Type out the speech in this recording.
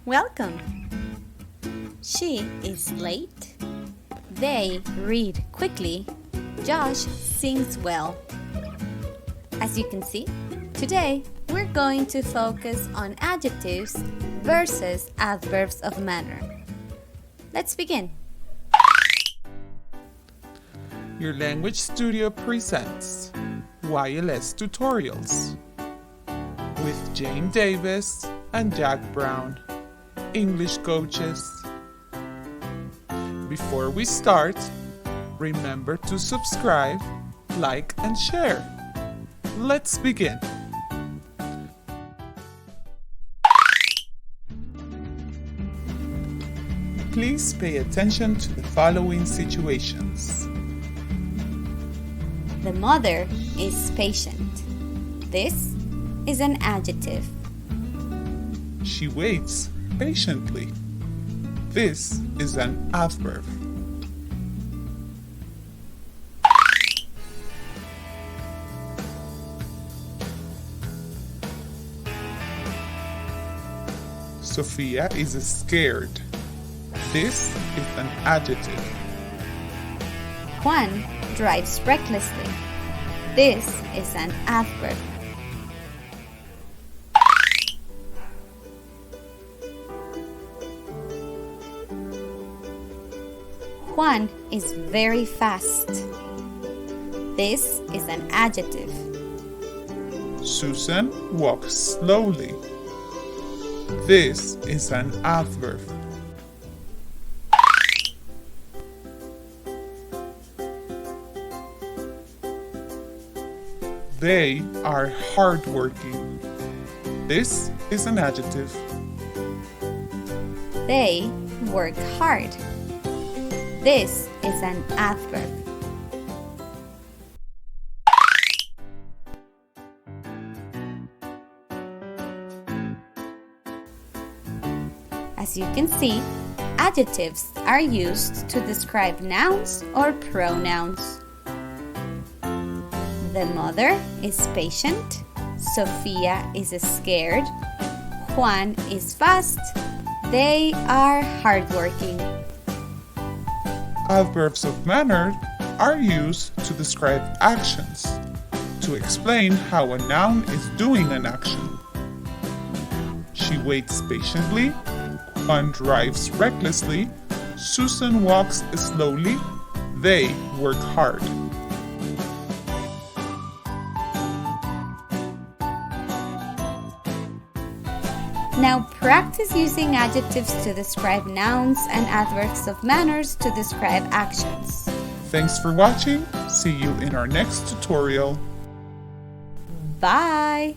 Welcome. She is late. They read quickly. Josh sings well. As you can see, today we're going to focus on adjectives versus adverbs of manner. Let's begin. Your Language Studio presents YLS Tutorials with Jane Davis and Jack Brown, English coaches. Before we start, remember to subscribe, like, and share. Let's begin. Please pay attention to the following situations. The mother is patient. This is an adjective. She waits patiently. This is an adverb. Sophia is scared. This is an adjective. Juan drives recklessly. This is an adverb. Juan is very fast. This is an adjective. Susan walks slowly. This is an adverb. They are hardworking. This is an adjective. They work hard. This is an adverb. As you can see, adjectives are used to describe nouns or pronouns. The mother is patient. Sophia is scared. Juan is fast. They are hardworking. Adverbs of manner are used to describe actions, to explain how a noun is doing an action. She waits patiently. Juan drives recklessly. Susan walks slowly. They work hard. Now practice using adjectives to describe nouns and adverbs of manners to describe actions. Thanks for watching. See you in our next tutorial. Bye!